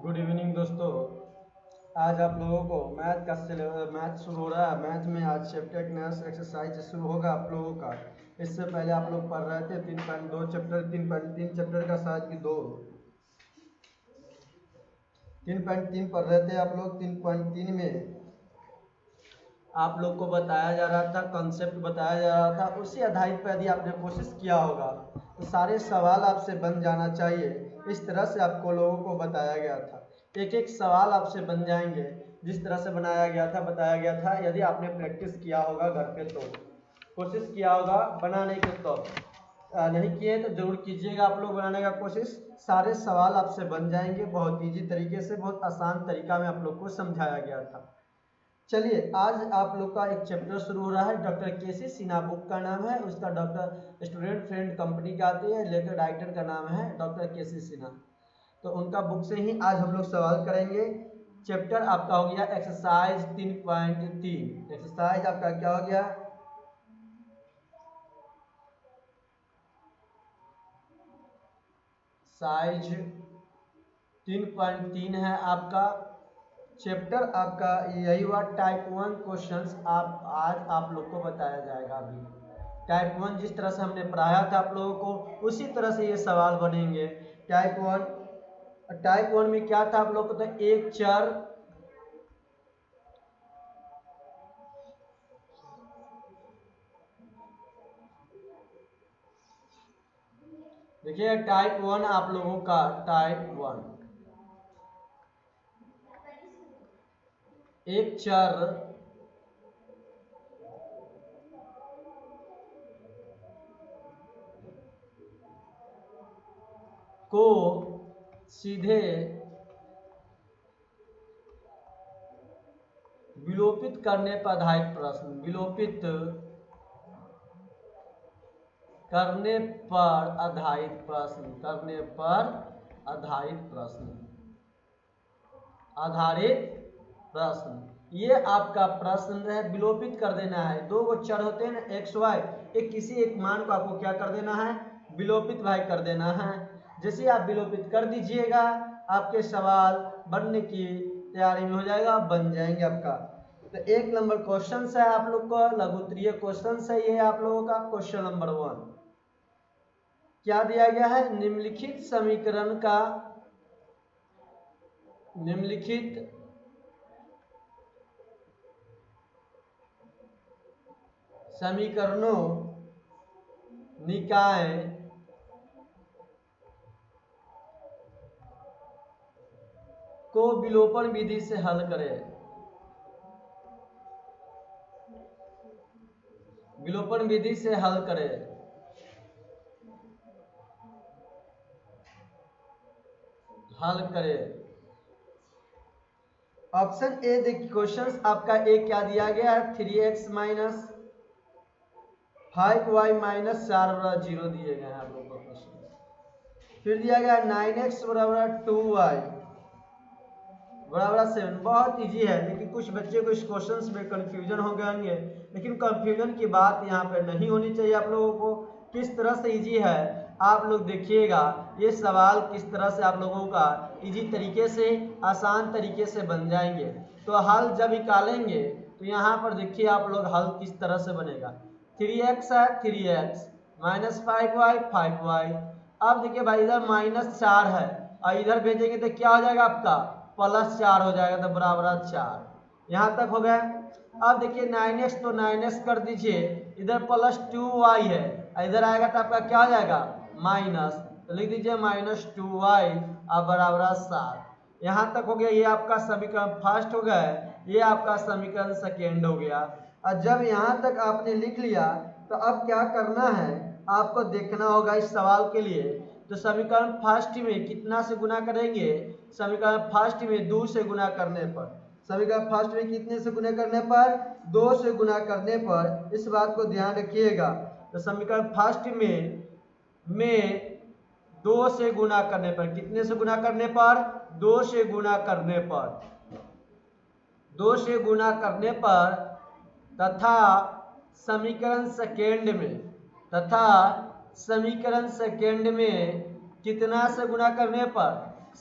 Good evening दोस्तों। आज आप लोगों को मैथ शुरू हो रहा है। मैथ में आज चैप्टर एक नया एक्सरसाइज शुरू होगा आप लोगों का। इससे पहले आप लोग पढ़ रहे थे 3.2 चैप्टर, 3.3 चैप्टर का शायद कि 3.3 पढ़ रहे थे आप लोग। 3.3 में आप लोग को बताया जा रहा था, कॉन्सेप्ट बताया जा रहा था। उसी आधारित पर यदि आपने कोशिश किया होगा तो सारे सवाल आपसे बन जाना चाहिए। इस तरह से आपको लोगों को बताया गया था, एक एक सवाल आपसे बन जाएंगे जिस तरह से बनाया गया था, बताया गया था। यदि आपने प्रैक्टिस किया होगा घर पे तो कोशिश किया होगा बनाने के तो नहीं किए तो जरूर कीजिएगा आप लोग बनाने का कोशिश। सारे सवाल आपसे बन जाएंगे बहुत ईजी तरीके से, बहुत आसान तरीका में आप लोग को समझाया गया था। चलिए आज आप लोग का एक चैप्टर शुरू हो रहा है। Doctor KC. सिन्हा बुक का नाम है, उसका डॉक्टर स्टूडेंट फ्रेंड कंपनी का आती है, लेकर राइटर का नाम है डॉक्टर के.सी. सिन्हा। तो उनका बुक से ही आज हम लोग सवाल करेंगे। चैप्टर आपका हो गया एक्सरसाइज 3.3। एक्सरसाइज आपका क्या हो गया? साइज 3.3 है आपका चैप्टर। आपका यही हुआ टाइप 1 क्वेश्चंस आज आप लोग को बताया जाएगा। अभी टाइप 1 जिस तरह से हमने पढ़ाया था आप लोगों को उसी तरह से ये सवाल बनेंगे। टाइप 1 में क्या था आप लोग को? तो एक चर, देखिए टाइप 1 आप लोगों का टाइप 1 एक चर को सीधे विलोपित करने पर आधारित प्रश्न, विलोपित करने पर आधारित प्रश्न, करने पर आधारित प्रश्न, आधारित प्रश्न। ये आपका प्रश्न है, विलोपित कर देना है। दो वो चर होते हैं ना एक्स वाई, एक किसी एक मान को आपको क्या कर देना है? विलोपित भाई कर देना है। जैसे आप विलोपित कर दीजिएगा आपके सवाल बनने की तैयारी में हो जाएगा, बन जाएंगे आपका। तो 1 नंबर क्वेश्चन है आप लोग का, लघुत्तरीय क्वेश्चन है ये आप लोगों का। क्वेश्चन नंबर 1 क्या दिया गया है? निम्नलिखित समीकरण का, निम्नलिखित समीकरणों निकाय को विलोपन विधि से हल करें। विलोपन विधि से हल करें। हल करें। ऑप्शन ए देखिए, क्वेश्चन आपका ए क्या दिया गया है? 3x माइनस 5y माइनस 4 बराबर 0 दिए गए हैं आप लोगों को क्वेश्चन। फिर दिया गया 9x बराबर 2y बराबर 7। बहुत इजी है, लेकिन कुछ बच्चे को इस क्वेश्चंस में कंफ्यूजन हो गए होंगे, लेकिन कंफ्यूजन की बात यहाँ पे नहीं होनी चाहिए आप लोगों को। किस तरह से इजी है आप लोग देखिएगा। ये सवाल किस तरह से आप लोगों का इजी तरीके से, आसान तरीके से बन जाएंगे। तो हल जब निकालेंगे तो यहाँ पर देखिए आप लोग हल किस तरह से बनेगा। 3x है, 3x माइनस 5y 5y। अब देखिए भाई इधर -4 है और इधर भेजेंगे तो क्या हो जाएगा आपका? +4 हो जाएगा, तो बराबर 4। यहाँ तक हो गया। अब देखिए 9x तो 9x कर दीजिए, इधर +2y है, इधर आएगा तो आपका क्या हो जाएगा? माइनस, तो लिख दीजिए -2y अब बराबर 7। यहाँ तक हो गया। ये आपका समीकरण फर्स्ट हो गया, ये आपका समीकरण सेकेंड हो गया। और जब यहाँ तक आपने लिख लिया तो अब क्या करना है आपको देखना होगा इस सवाल के लिए। तो समीकरण फर्स्ट में कितना से गुना करेंगे? समीकरण फर्स्ट में 2 से गुना करने पर, समीकरण फर्स्ट में कितने से गुना करने पर? 2 से गुना करने पर। इस बात को ध्यान रखिएगा। तो समीकरण फर्स्ट में 2 से गुना करने पर, कितने से गुना करने पर? 2 से गुना करने पर, 2 से गुना करने पर तथा समीकरण सेकेंड में, तथा समीकरण सेकेंड में कितना से गुना करने पर?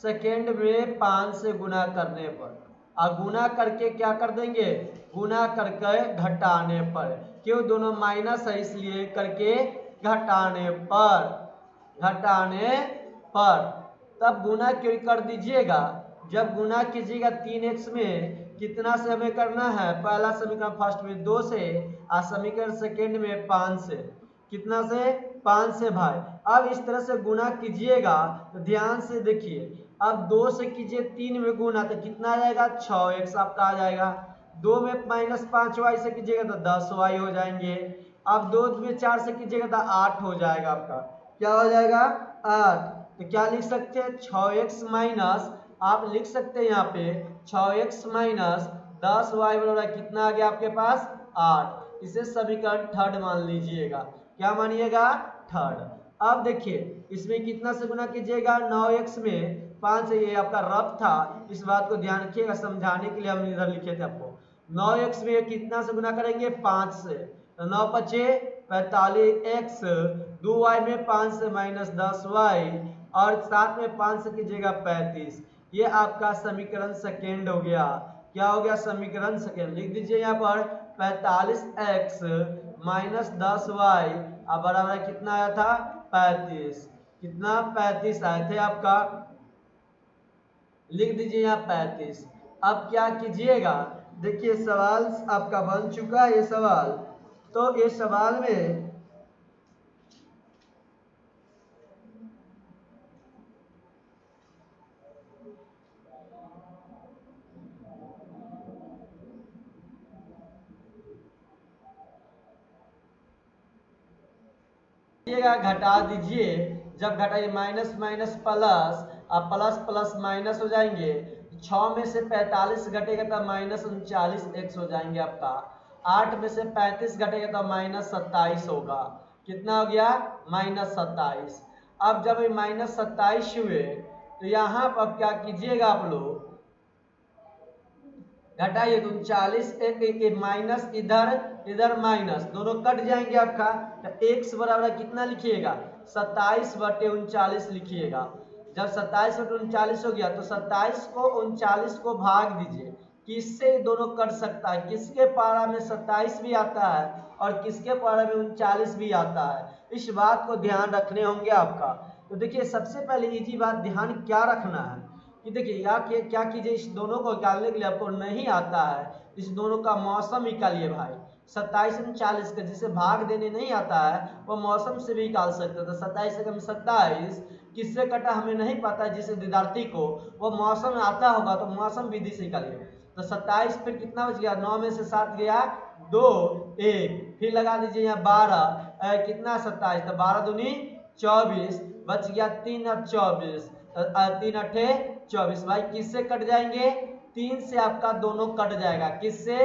सेकेंड में 5 से गुना करने पर, और गुना करके क्या कर देंगे, गुना करके घटाने पर, क्यों दोनों माइनस है इसलिए करके घटाने पर तब गुना क्यों कर दीजिएगा। जब गुना कीजिएगा 3x में कितना से हमें करना है, पहला समीकरण फर्स्ट में 2 से और समीकरण सेकेंड में 5 से, कितना से 5 से भाई। अब इस तरह से गुना कीजिएगा तो ध्यान से देखिए, अब 2 से कीजिए 3 में गुना तो कितना आ जाएगा 6x आपका आ जाएगा। 2 में -5y से कीजिएगा तो 10y हो जाएंगे। अब 2 में 4 से कीजिएगा तो 8 हो जाएगा आपका, क्या हो जाएगा 8। तो क्या लिख सकते हैं 6x माइनस, आप लिख सकते हैं यहाँ पे 6x माइनस 10y बराबर कितना आ गया आपके पास 8। इसे समीकरण थर्ड मान लीजिएगा, क्या मानिएगा थर्ड। अब देखिए इसमें कितना से गुना कीजिएगा 9x में 5 से, ये आपका रफ था, इस बात को ध्यान रखिएगा, समझाने के लिए हम इधर लिखे थे आपको। 9x में कितना से गुना करेंगे 5 से, तो 9 पचे 45x, 2y में 5 से माइनस 10y और साथ में 5 से कीजिएगा 35। ये आपका समीकरण सेकेंड हो गया। क्या हो गया समीकरण सेकेंड, लिख दीजिए यहाँ पर 45x माइनस 10y अब बराबर कितना आया था 35, कितना 35 आए थे आपका, लिख दीजिए यहाँ 35। अब क्या कीजिएगा, देखिए सवाल आपका बन चुका है ये सवाल, तो इस सवाल में घटा दीजिए, जब घटाइए माइनस माइनस प्लस, अब प्लस प्लस माइनस हो जाएंगे, 6 में से 45 घटेगा तो माइनस 39x हो जाएंगे आपका, 8 में से 35 घटेगा तो माइनस 27 होगा, कितना हो गया माइनस 27। अब जब माइनस 27 हुए तो यहाँ पर क्या कीजिएगा आप लोग, घटाइए तो 39 माइनस इधर माइनस, दोनों कट जाएंगे आपका, तो x बराबर कितना लिखिएगा 27/39 लिखिएगा। जब 27/39 हो गया तो 27 को 39 को भाग दीजिए, किससे दोनों कट सकता है, किसके पारा में 27 भी आता है और किसके पारा में 39 भी आता है, इस बात को ध्यान रखने होंगे आपका। तो देखिए सबसे पहले इजी बात ध्यान क्या रखना है कि देखिए क्या कीजिए, इस दोनों को निकालने के लिए आपको नहीं आता है, इस दोनों का मौसम निकालिए भाई। 27 और 40 का जिसे भाग देने नहीं आता है वो मौसम से भी निकाल सकते, तो 27 से कम 27 किससे कटा हमें नहीं पता है, जिसे विद्यार्थी को वो मौसम आता होगा तो मौसम विधि से निकालिए। तो 27 फिर कितना बच गया, 9 में से 7 गया 2 1, फिर लगा दीजिए यहाँ 12 कितना 27, तो 12 दूनी 24 बच गया 3 और 24, 3 अठे 24 भाई, किससे कट जाएंगे 3 से, आपका दोनों कट जाएगा, किससे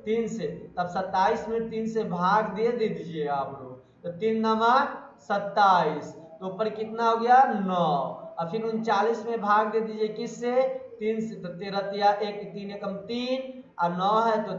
3 से। तब 27 में 3 से भाग दे दीजिए आप लोग, तो 3 नमा 27, तो ऊपर कितना हो गया 9, और फिर 39 में भाग दे दीजिए किससे 3 से, तो 13 तिया 1 3 एकम 3 और 9 है तो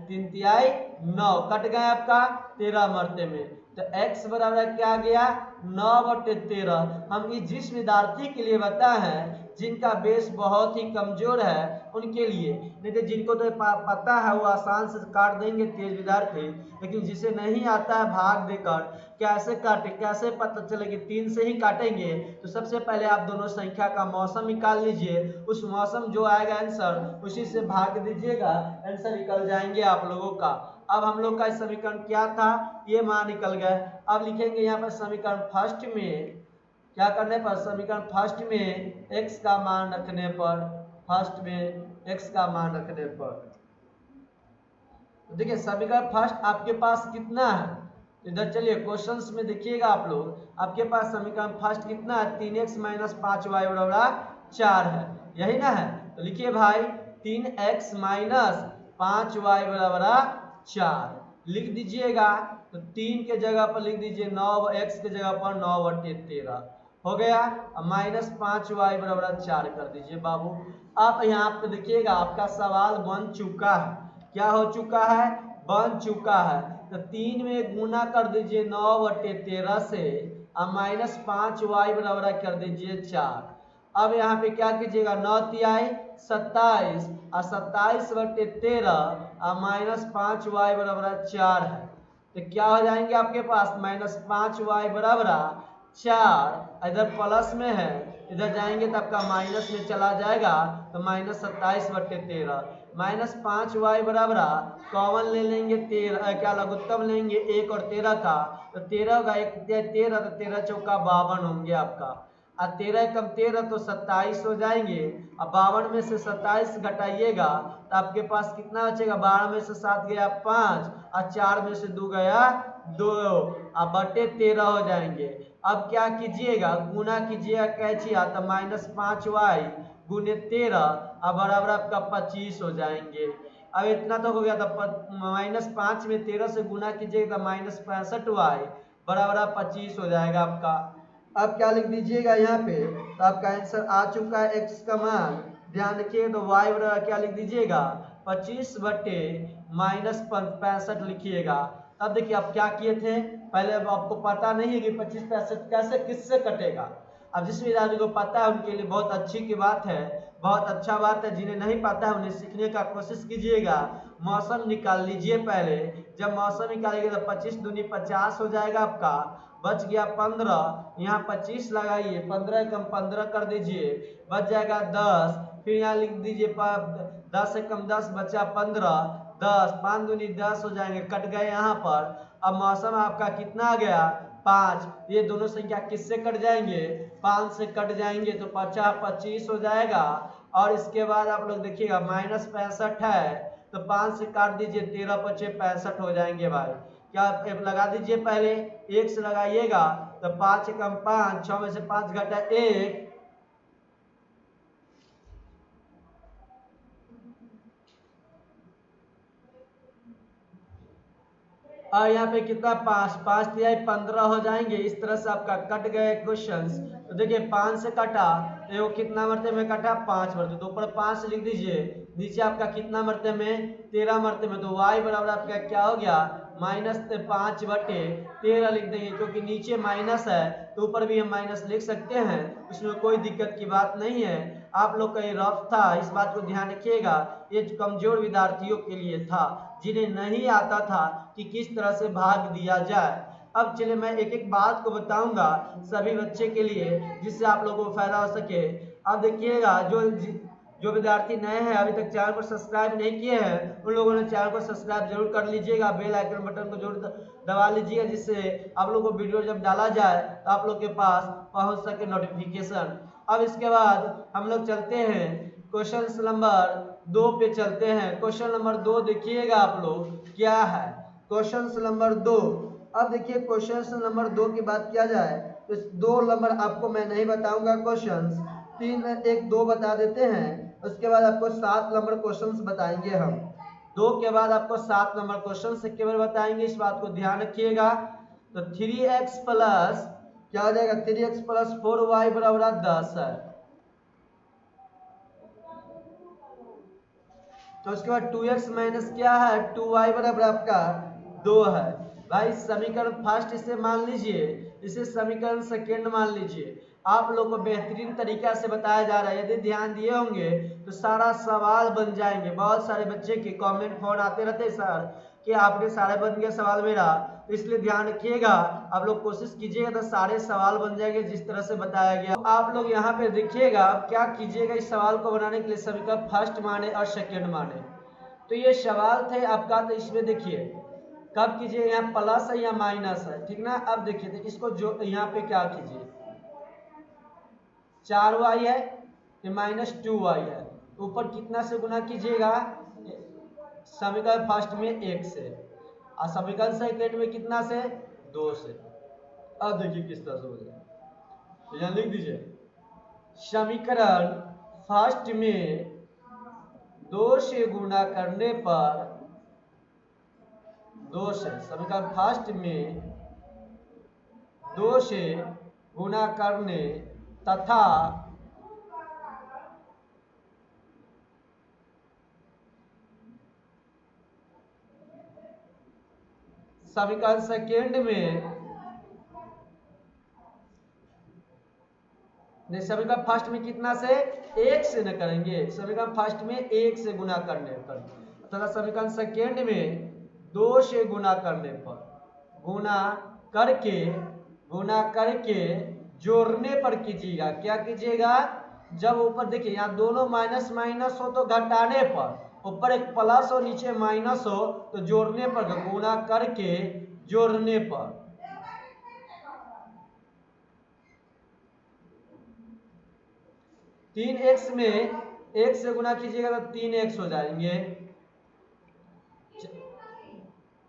3 तिहाई 9, कट गए आपका 13 मरते में, तो x बराबर क्या गया 9/13। हम जिस विद्यार्थी के लिए बताए हैं जिनका बेस बहुत ही कमजोर है उनके लिए, नहीं तो जिनको तो पता है वो आसान से काट देंगे तेज विद्यार्थी, लेकिन जिसे नहीं आता है भाग देकर कैसे काटे, कैसे पता चले कि 3 से ही काटेंगे, तो सबसे पहले आप दोनों संख्या का मौसम निकाल लीजिए, उस मौसम जो आएगा आंसर उसी से भाग दीजिएगा, आंसर निकल जाएंगे आप लोगों का। अब हम लोग का समीकरण क्या था, ये मान निकल गए। अब लिखेंगे यहाँ पर समीकरण फर्स्ट में क्या करने पर, समीकरण फर्स्ट में x का मान रखने पर, फर्स्ट में x का मान रखने पर, देखिए समीकरण फर्स्ट आपके पास कितना है, इधर चलिए क्वेश्चंस में देखिएगा आप लोग, आपके पास समीकरण फर्स्ट कितना है 3x माइनस 5y बराबर 4 है, यही ना है, तो लिखिए भाई 3x माइनस 5y बराबर 4 लिख दीजिएगा, तो 3 के जगह पर लिख दीजिए 9x के जगह पर 9/13 हो गया, माइनस 5y बराबर 4 कर दीजिए बाबू। अब यहाँ पे देखिएगा आपका सवाल बन चुका है, क्या हो चुका है बन चुका है, तो 3 में गुना कर दीजिए 9/13 से और माइनस 5y बराबर कर दीजिए 4, अब यहाँ पे क्या कीजिएगा, 9 तिहाई 27 और 27/13 और -5y बराबर 4 है। तो क्या हो जाएंगे आपके पास, -5y बराबर 4, इधर प्लस में है, इधर जाएंगे तो आपका माइनस में चला जाएगा, तो -27/13 -5y बराबर कॉमन ले लेंगे 13, क्या लघुत्तम लेंगे 1 और 13 का, तो 13 का 1 13, तो 13 चौका 52 होंगे आपका, और 13 कम 13 तो 27 हो जाएंगे। अब 52 में से 27 घटाइएगा तो आपके पास कितना बचेगा, 12 में से 7 गया 5 और 4 में से 2 गया 2, अब बटे 13 हो जाएंगे। अब क्या कीजिएगा, गुना कीजिएगा कैचिया, तो -5y गुने 13 अब बराबर आपका 25 हो जाएंगे। अब इतना तो हो गया था, -5 में 13 से गुना कीजिएगा तो -65y बराबर 25 हो जाएगा आपका। अब क्या लिख दीजिएगा यहाँ पे, तो आपका आंसर आ चुका है, x का मान ध्यान रखिए, तो y बराबर क्या लिख दीजिएगा, 25/-65 लिखिएगा। अब देखिए आप क्या किए थे, पहले अब आपको पता नहीं है कि 25/65 कैसे किससे कटेगा। अब जिस विद्यार्थी को पता है उनके लिए बहुत अच्छी की बात है, बहुत अच्छा बात है। जिन्हें नहीं पता है उन्हें सीखने का कोशिश कीजिएगा। मौसम निकाल लीजिए पहले, जब मौसम निकालेंगे तो 25 दूनी 50 हो जाएगा आपका, बच गया 15, यहाँ 25 लगाइए, 15 कम 15 कर दीजिए, बच जाएगा 10, फिर यहाँ लिख दीजिए 10 से कम 10 बचा 15, 10 5 दूनी 10 हो जाएंगे, कट गए यहाँ पर। अब मौसम आपका कितना आ गया, 5, ये दोनों संख्या किससे कट जाएंगे, 5 से कट जाएंगे, तो 25 हो जाएगा। और इसके बाद आप लोग देखिएगा -65 है, तो 5 से काट दीजिए, 13 पचे 65 हो जाएंगे भाई। क्या लगा दीजिए पहले, 1 से लगाइएगा तो 5 कम 5, 6 में से 5 घटा 1, और यहाँ पे कितना 5 5 तिहाई 15 हो जाएंगे। इस तरह से आपका कट गए क्वेश्चंस। तो देखिए 5 से कटा तो वो कितना मरते में कटा, 5 मरते, तो ऊपर 5 लिख दीजिए, नीचे आपका कितना मरते में 13 मरते में, तो y बराबर आपका क्या हो गया, -5/13 लिख देंगे, क्योंकि नीचे माइनस है तो ऊपर भी हम माइनस लिख सकते हैं, इसमें कोई दिक्कत की बात नहीं है। आप लोग का ये रफ था, इस बात को ध्यान रखिएगा, ये कमजोर विद्यार्थियों के लिए था, जिन्हें नहीं आता था कि किस तरह से भाग दिया जाए। अब चलिए मैं एक एक बात को बताऊंगा सभी बच्चे के लिए, जिससे आप लोगों को फायदा हो सके। अब देखिएगा, जो विद्यार्थी नए हैं अभी तक चैनल को सब्सक्राइब नहीं किए हैं, उन लोगों ने चैनल को सब्सक्राइब जरूर कर लीजिएगा, बेल आइकन बटन को जरूर दबा लीजिएगा, जिससे आप लोगों को वीडियो जब डाला जाए तो आप लोग के पास पहुंच सके नोटिफिकेशन। अब इसके बाद हम लोग चलते हैं क्वेश्चन नंबर 2 पे चलते हैं। क्वेश्चन नंबर 2 देखिएगा आप लोग क्या है, क्वेश्चन नंबर 2। अब देखिए क्वेश्चन नंबर 2 की बात किया जाए तो 2 नंबर आपको मैं नहीं बताऊंगा क्वेश्चन, 3 1 2 बता देते हैं, उसके बाद आपको 7 नंबर क्वेश्चंस बताएंगे हम। 2 के बाद आपको 7 नंबर क्वेश्चन से केवल बताएंगे, इस बात को ध्यान रखिएगा। तो 3x प्लस क्या हो जाएगा, 3x प्लस 4y बराबर 10 है। तो उसके बाद 2x माइनस क्या है, 2y बराबर आपका 2 है। भाई समीकरण फर्स्ट इसे मान लीजिए, इसे समीकरण सेकेंड मान लीजिए। आप लोग को बेहतरीन तरीका से बताया जा रहा है, यदि ध्यान दिए होंगे तो सारा सवाल बन जाएंगे। बहुत सारे बच्चे के कमेंट फोन आते रहते सर कि आपने सारे बन गया सवाल मेरा, तो इसलिए ध्यान रखिएगा, आप लोग कोशिश कीजिएगा तो सारे सवाल बन जाएंगे जिस तरह से बताया गया। तो आप लोग यहाँ पे देखिएगा क्या कीजिएगा, इस सवाल को बनाने के लिए समीकरण फर्स्ट माने और सेकेंड माने। तो ये सवाल थे आपका, तो इसमें देखिए कब कीजिए, यहाँ प्लस है या माइनस है, ठीक ना। अब देखिए तो इसको जो यहाँ पे क्या कीजिए, 4y है, ये -2y है, ऊपर कितना से गुना कीजिएगा, समीकरण फर्स्ट में 1 से, और समीकरण सेकेंड में कितना से, 2 से। अब देखिए किस तरह से हो जाए, तो यहाँ लिख दीजिए समीकरण फर्स्ट में 2 से गुना करने पर, 2 से समीकरण फर्स्ट में 2 से गुना करने तथा समीकरण सेकेंड में समीकरण फर्स्ट में कितना से 1 से न करेंगे, समीकरण फर्स्ट में 1 से गुना करने पर, तथा समीकरण सेकेंड में 2 से गुना करने पर, गुना करके जोड़ने पर कीजिएगा। क्या कीजिएगा, जब ऊपर देखिए यहाँ दोनों माइनस माइनस हो तो घटाने पर, ऊपर एक प्लस हो नीचे माइनस हो तो जोड़ने पर, गुना करके जोड़ने पर। 3x में 1 से गुना कीजिएगा तो 3x हो जाएंगे।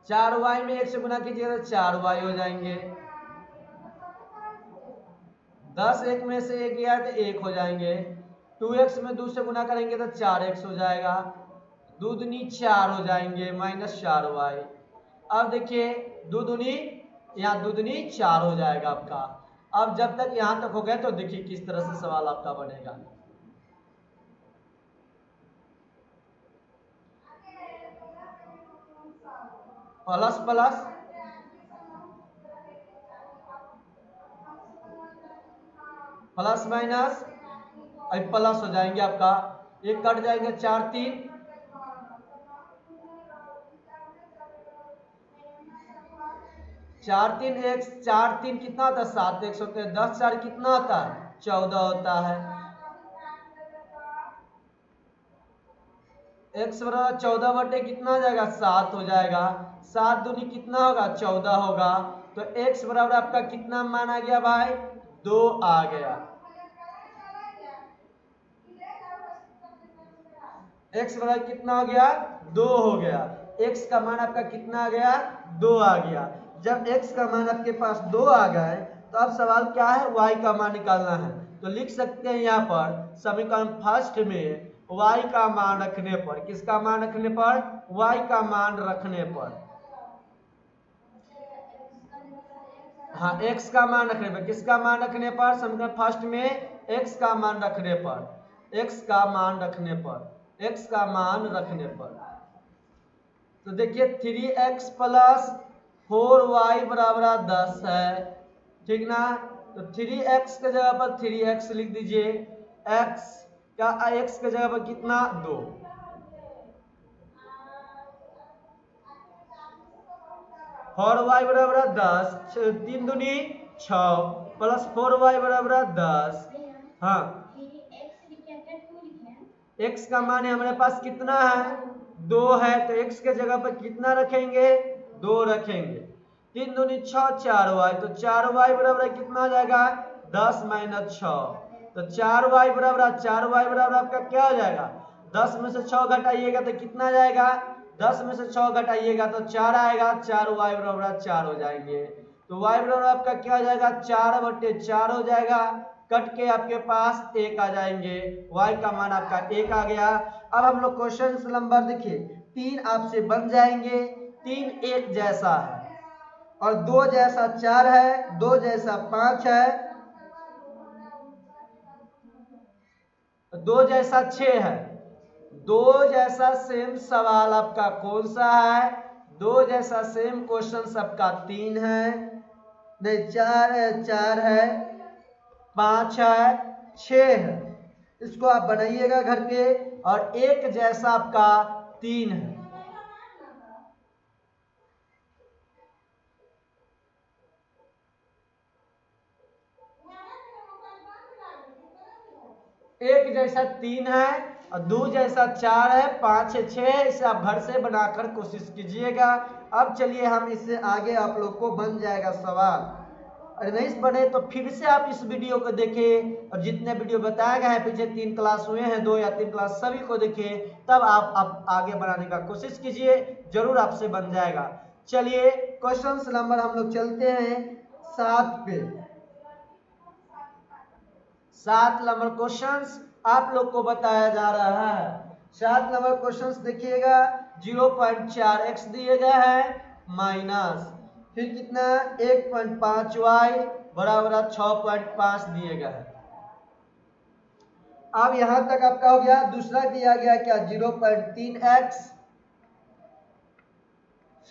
4y में 1 से गुना कीजिएगा तो 4y हो जाएंगे। 10 1 में से 1 गया तो 1 हो जाएंगे। 2x में 2 से गुना करेंगे तो 4x हो जाएगा। 2 दूनी 4 हो जाएंगे माइनस 4y। अब देखिए 2 दूनी, यहाँ 2 दूनी 4 हो जाएगा आपका। अब जब तक यहाँ तक हो गए तो देखिए किस तरह से सवाल आपका बनेगा। Plus plus plus minus plus हो जाएंगे आपका, एक कट जाएंगे 4 3 4 3 x, 4 3 कितना होता है 7 x होते हैं। 10 4 कितना होता है 14 होता है। x बराबर 14 बटे कितना हो जाएगा 7 हो जाएगा। 7 दूनी कितना होगा 14 होगा। तो x बराबर आपका कितना मान आ गया भाई 2 आ गया। x बराबर कितना हो गया 2 हो गया। x का मान आपका कितना आ गया 2 आ गया। जब x का मान आपके पास 2 आ गए तो अब सवाल क्या है y का मान निकालना है। तो लिख सकते हैं यहाँ पर समीकरण फर्स्ट में y का मान रखने पर, किसका मान रखने पर y का मान रखने पर, हाँ x का मान रखने पर, किसका मान रखने पर समीकरण फर्स्ट में x का मान रखने पर, x का मान रखने पर, x का मान रखने पर। तो देखिए 3x प्लस 4y बराबर 10 है, ठीक ना। तो 3x के जगह पर 3x लिख दीजिए, x का x के जगह पर कितना 2, और y बराबर 10, 3 दूनी 6 प्लस 4y बराबर 10। हाँ x का मान हमारे पास कितना है 2 है, तो x के जगह पर कितना रखेंगे 2 रखेंगे। 3 दूनी 6 4y, तो 4y बराबर कितना हो जाएगा 10 माइनस 6, तो 4y बराबर आपका क्या हो जाएगा 10 में से 6 घटाइएगा तो कितना जाएगा 10 में से 6 घटाइएगा तो 4 आएगा, 4y बराबर 4 हो जाएंगे। तो y बराबर आपका क्या हो जाएगा 4 बटे 4 हो जाएगा, कट के आपके पास 1 आ जाएंगे, y का मान आपका 1 आ गया। अब हम लोग क्वेश्चन नंबर देखिए 3 आपसे बन जाएंगे। 3 एक जैसा है और 2 जैसा 4 है, 2 जैसा 5 है, 2 जैसा 6 है। 2 जैसा सेम सवाल आपका कौन सा है 2 जैसा सेम क्वेश्चन सबका 3 है, नहीं 4 है, 4 है, 5 है, 6 है। इसको आप बनाइएगा घर पे, और एक जैसा आपका 3 है। एक जैसा 3 है और 2 जैसा 4 है, 5 है, 6 है। इसे आप घर से बनाकर कोशिश कीजिएगा। अब चलिए हम इससे आगे आप लोग को बन जाएगा सवाल। अगर नहीं बने तो फिर से आप इस वीडियो को देखें, और जितने वीडियो बताए गए हैं पीछे 3 क्लास हुए हैं 2 या 3 क्लास सभी को देखें, तब आप आगे बढ़ाने का कोशिश कीजिए, जरूर आपसे बन जाएगा। चलिए क्वेश्चन नंबर हम लोग चलते हैं 7 पे। 7 नंबर क्वेश्चंस आप लोग को बताया जा रहा है। 7 नंबर क्वेश्चंस देखिएगा 0.4x दिए गए हैं माइनस, फिर कितना 1.5y बराबर 6.5 दिए गए हैं। अब यहां तक आपका हो गया। दूसरा दिया गया क्या 0.3x,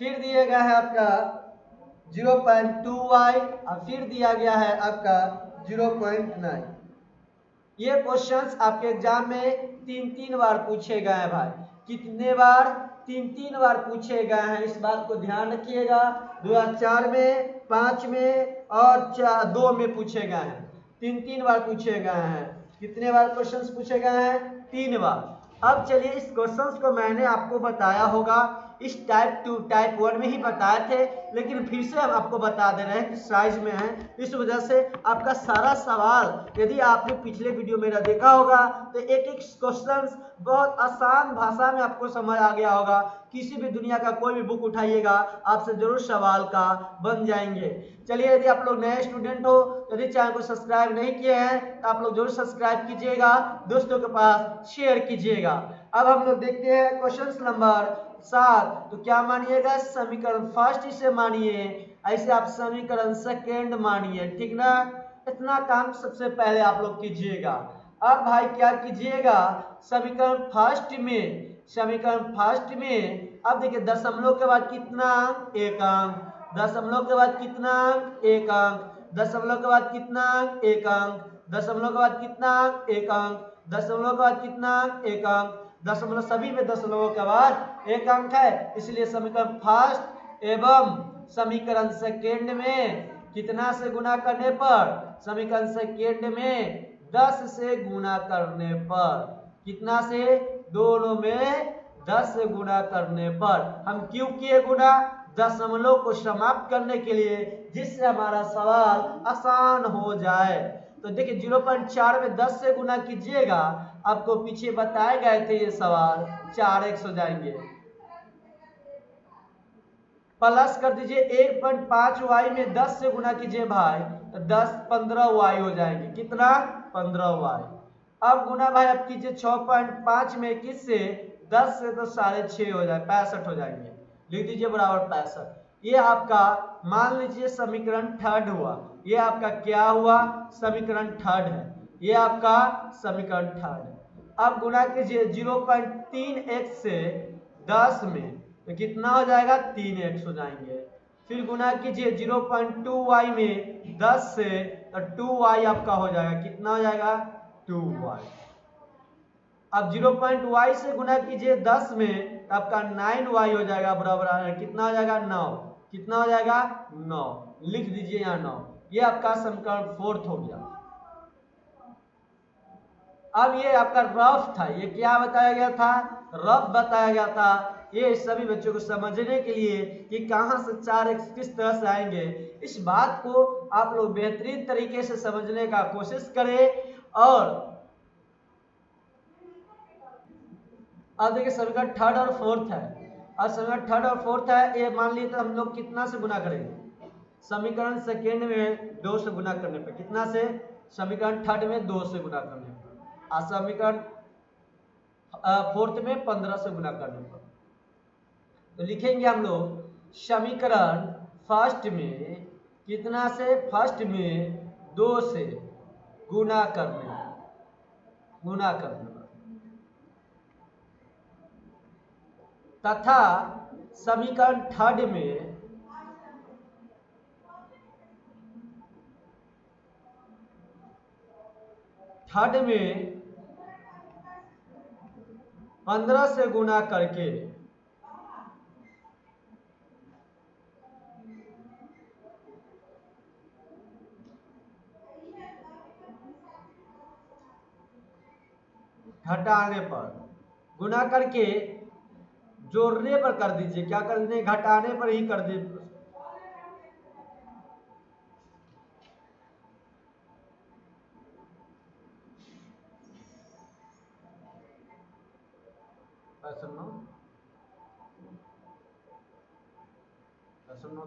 फिर दिया गया है आपका 0.2y और फिर दिया गया है आपका 0.9। ये क्वेश्चंस आपके एग्जाम में 3-3 बार पूछे गए हैं भाई। कितने बार? 3-3 बार पूछे गए हैं, इस बात को ध्यान रखिएगा। 2004 में, 5 में और 2 में पूछे गए हैं। 3-3 बार पूछे गए हैं। कितने बार क्वेश्चंस पूछे गए हैं? 3 बार। अब चलिए, इस क्वेश्चंस को मैंने आपको बताया होगा, इस टाइप 2 टाइप 1 में ही बताए थे, लेकिन फिर से हम आपको बता दे रहे हैं कि साइज में है, इस वजह से आपका सारा सवाल, यदि आपने पिछले वीडियो मेरा देखा होगा तो एक एक क्वेश्चन बहुत आसान भाषा में आपको समझ आ गया होगा। किसी भी दुनिया का कोई भी बुक उठाइएगा, आपसे जरूर सवाल का बन जाएंगे। चलिए, यदि आप लोग नए स्टूडेंट हो, यदि चैनल को सब्सक्राइब नहीं किए हैं तो आप लोग जरूर सब्सक्राइब कीजिएगा, दोस्तों के पास शेयर कीजिएगा। अब हम लोग देखते हैं क्वेश्चन नंबर 7। तो क्या मानिएगा? समीकरण फर्स्ट इसे मानिए, ऐसे आप समीकरण सेकेंड मानिए, ठीक ना? इतना काम सबसे पहले आप लोग कीजिएगा। अब भाई क्या कीजिएगा? समीकरण फर्स्ट में अब देखिए, दशमलव के बाद कितना अंक? 1 अंक। दशमलव के बाद कितना अंक? 1 अंक। दशमलव के बाद कितना अंक? 1 अंक। दशमलव के बाद कितना अंक? 1 अंक। दशमलव के बाद कितना अंक? 1 अंक। दशमलव, सभी में दशमलव के बाद 1 अंक है, इसलिए समीकरण फर्स्ट एवं समीकरण सेकेंड में कितना से गुणा करने पर? समीकरण सेकेंड में 10 से गुणा करने पर। कितना से? दोनों में 10 से गुणा करने पर। हम क्यों किए गुणा? दशमलव को समाप्त करने के लिए, जिससे हमारा सवाल आसान हो जाए। तो देखिए, 0.4 में 10 से गुणा कीजिएगा, आपको पीछे बताए गए थे ये सवाल, 4x हो जाएंगे। प्लस कर दीजिए 1.5y में 10 से गुणा कीजिए भाई, तो 15y हो जाएंगे। कितना? 15y। अब गुणा भाई आप कीजिए 6.5 में 21 से, 10 से तो 6.5 हो जाए, 65 हो जाएंगे। लिख दीजिए बराबर 65। ये आपका मान लीजिए समीकरण थर्ड हुआ। ये आपका क्या हुआ? समीकरण थर्ड है। ये आपका समीकरण थर्ड है। अब गुणा कीजिए 0.3x से 10 में, तो कितना हो जाएगा? 3x हो जाएंगे। फिर गुणा कीजिए 0.2y में 10 से, तो 2y आपका हो जाएगा। कितना हो जाएगा? 2y। अब 0.y से गुणा कीजिए 10 में, तो आपका 9y हो जाएगा, बराबर कितना हो जाएगा? 9। कितना हो जाएगा? 9। लिख दीजिए यहाँ 9। ये आपका समीकरण फोर्थ हो गया। अब ये आपका रफ था, ये क्या बताया गया था? रफ बताया गया था। ये सभी बच्चों को समझने के लिए कि कहां से 4x किस तरह से आएंगे, इस बात को आप लोग बेहतरीन तरीके से समझने का कोशिश करें। और अब देखिए, समीकरण थर्ड और फोर्थ है। और समीकरण थर्ड और फोर्थ है, ये मान लीजिए तो हम लोग कितना से गुना करेंगे? समीकरण सेकेंड में 2 से गुना करने पर। कितना से? समीकरण थर्ड में 2 से गुना करने पर। और समीकरण फोर्थ में 15 से गुना करने पर। तो लिखेंगे हम लोग समीकरण फर्स्ट में कितना से? फर्स्ट में 2 से गुना करने पर तथा समीकरण थर्ड में थर्ड में 15 से गुना करके घटाने पर, गुना करके जोड़ने पर कर दीजिए। क्या कर दीजिए? घटाने पर ही कर दीजिए।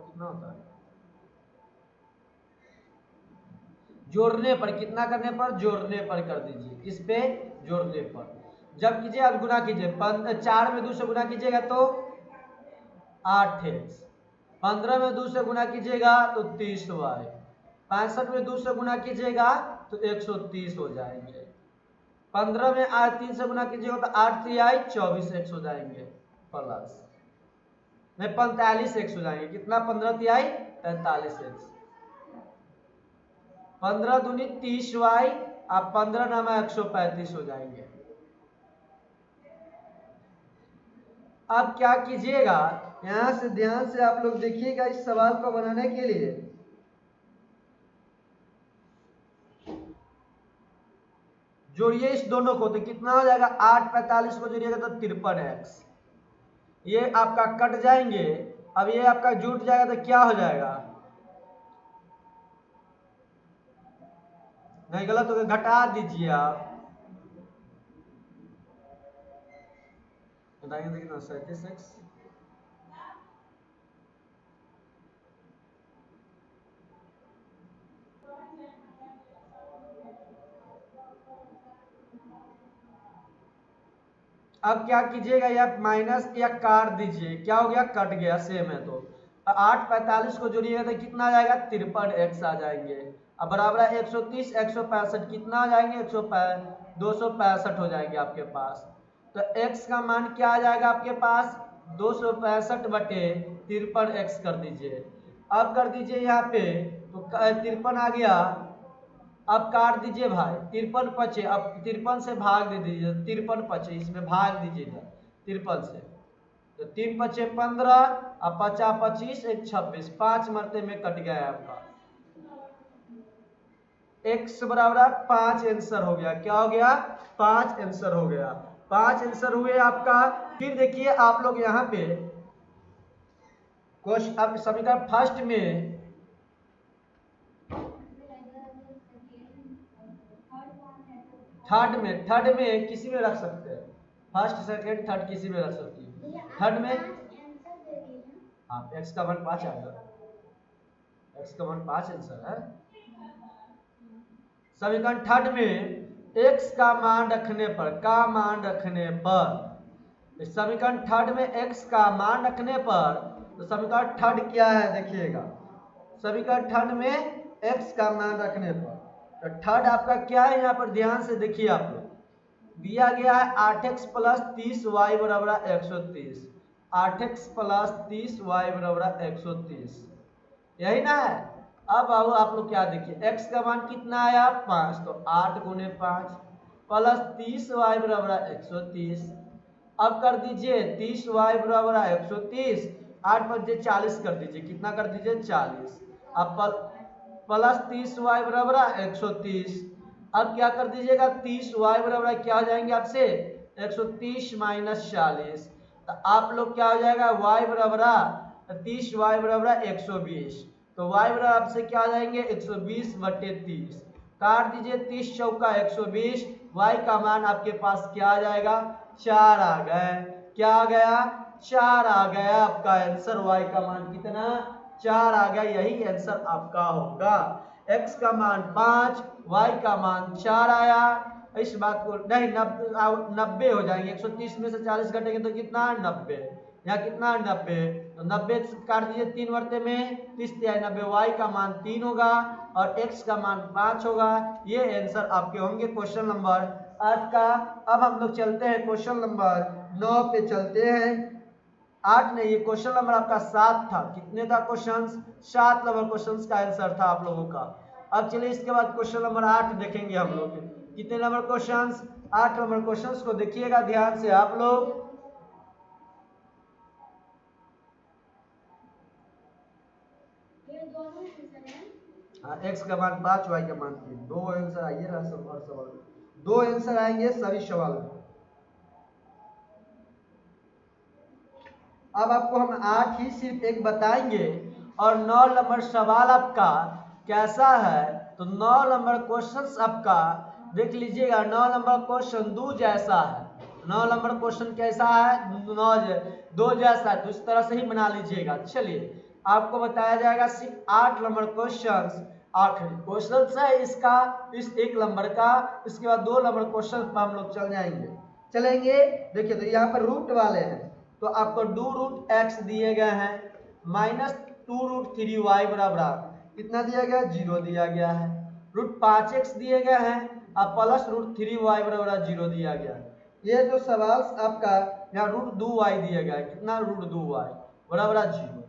कितना होता है? जोड़ने पर, कितना करने पर? जोड़ने पर कर दीजिए। किस पे? जोड़ने पर। जब कीजिए आप गुना कीजिए, 4 में 2 से गुना कीजिएगा तो 8x। 15 में 2 से गुना कीजिएगा तो 30y। 65 में 2 से गुना कीजिएगा तो 130 हो जाएंगे। 15 में 3 से गुना कीजिएगा तो 8 3 24x हो जाएंगे। प्लस में 45x हो जाएंगे। कितना? 15 3 45x। 15 दूनी 30y आप 15 नामा 135 हो जाएंगे। अब क्या कीजिएगा, यहां से ध्यान से आप लोग देखिएगा इस सवाल को बनाने के लिए। जोड़िए इस दोनों को तो कितना हो जाएगा, 8 45 को जोड़िएगा तो 53x। ये आपका कट जाएंगे, अब ये आपका जुट जाएगा तो क्या हो जाएगा, नहीं गलत हो गया, घटा दीजिए आप, बताएंगे कितना 37x। अब क्या कीजिएगा, या माइनस या काट दीजिए, क्या हो गया, कट गया, सेम है। तो 8 45 को जोड़िएगा तो कितना आ जाएगा, 53x आ जाएंगे। अब बराबर है 130 165 कितना आ जाएंगे, 265 हो जाएंगे आपके पास। तो x का मान क्या आ जाएगा आपके पास, 265 बटे 53x कर दीजिए। अब कर दीजिए यहाँ पे, तो 53 आ गया। अब काट दीजिए भाई, 53 पचे, अब 53 से भाग दे दीजिए, 53 पचे, इसमें भाग दीजिएगा 53 से, तो 3 पचे 15, अब 50 25 1 26, 5 मरते में कट गया है आपका। x बराबर 5 आंसर हो गया, क्या हो गया, 5 आंसर हो गया, 5 आंसर हुए आपका। फिर देखिए आप लोग यहाँ पे क्वेश्चन, अब समीकरण फर्स्ट में, थर्ड में किसी में रख सकते हैं, फर्स्ट सेकंड थर्ड किसी में रख सकती है। थर्ड में हाँ, एक्स का मान 5 आएगा, एक्स का मान 5 आंसर है। समीकरण थर्ड में एक्स का मान रखने पर, समीकरण थर्ड में एक्स का मान रखने पर, तो समीकरण थर्ड क्या है देखिएगा, समीकरण थर्ड में एक्स का मान रखने पर, तो थर्ड आपका क्या है, यहाँ पर ध्यान से देखिए आप लोग, दिया गया है 8x प्लस 30y बराबर 130, 8x प्लस 30y बराबर 130, यही ना है। अब आप लोग क्या देखिए, x का मान कितना आया 5, तो 8 गुने 5 प्लस 30y बराबर 130। अब कर दीजिए 30y बराबर 130, 8 बजे 40 कर दीजिए, कितना कर दीजिए 40। अब प्लस 30y बराबर 130। अब क्या कर दीजिएगा, 30y बराबर क्या हो जाएंगे आपसे 130 माइनस 40, तो आप लोग क्या हो जाएगा y बराबर 30y बराबर 120, तो y बराबर आपसे क्या आ जाएंगे 120 बटे 30, काट दीजिए 30 चौका 120, y का मान आपके पास क्या आ जाएगा 4 आ गए, क्या आ गया 4 आ गया आपका आंसर, y का मान कितना 4 आ गया, यही आंसर आपका होगा। x का मान 5, y का मान 4 आया। इस बात को नहीं 90 हो जाएंगे, 130 में से 40 घटेंगे तो कितना 90, यहाँ कितना 90, तो 90 काट दीजिए 3 वर्ते में 30 90, y का मान 3 होगा और x का मान 5 होगा। ये आंसर आपके होंगे क्वेश्चन नंबर 8 का। अब हम लोग चलते हैं क्वेश्चन नंबर 9 पे चलते हैं। 8 नहीं, ये क्वेश्चन नंबर आपका 7 था, कितने था क्वेश्चन 7 नंबर क्वेश्चन का आंसर था आप लोगों का। अब चलिए इसके बाद क्वेश्चन नंबर 8 देखेंगे हम लोग, कितने नंबर क्वेश्चन 8 नंबर क्वेश्चन को देखिएगा ध्यान से आप लोग। हाँ, एक्स का मान 5 वाई का मान 3, 2 आंसर आइए हर सवाल, 2 आंसर आएंगे सभी सवाल में। अब आपको हम 8 ही सिर्फ एक बताएंगे और 9 नंबर सवाल आपका कैसा है, तो 9 नंबर क्वेश्चन आपका देख लीजिएगा, 9 नंबर क्वेश्चन 2 जैसा है, 9 नंबर क्वेश्चन कैसा है 2 जैसा है, तो इस तरह से ही बना लीजिएगा। चलिए आपको बताया जाएगा सिर्फ 8 नंबर क्वेश्चन, आखिरी क्वेश्चन है इसका, इस 1 नंबर का, इसके बाद 2 नंबर क्वेश्चन पर हम लोग चलेंगे। देखिए तो यहाँ पर रूट वाले हैं, तो आपको 2 रूट एक्स दिए गए हैं माइनस 2 रूट 3y बराबर कितना दिया गया 0 दिया गया है, रूट 5x दिए गए हैं, अब प्लस रूट 3y बराबर 0 दिया गया। ये जो सवाल आपका यहाँ रूट 2y दिया गया है, कितना रूट 2y बराबर 0,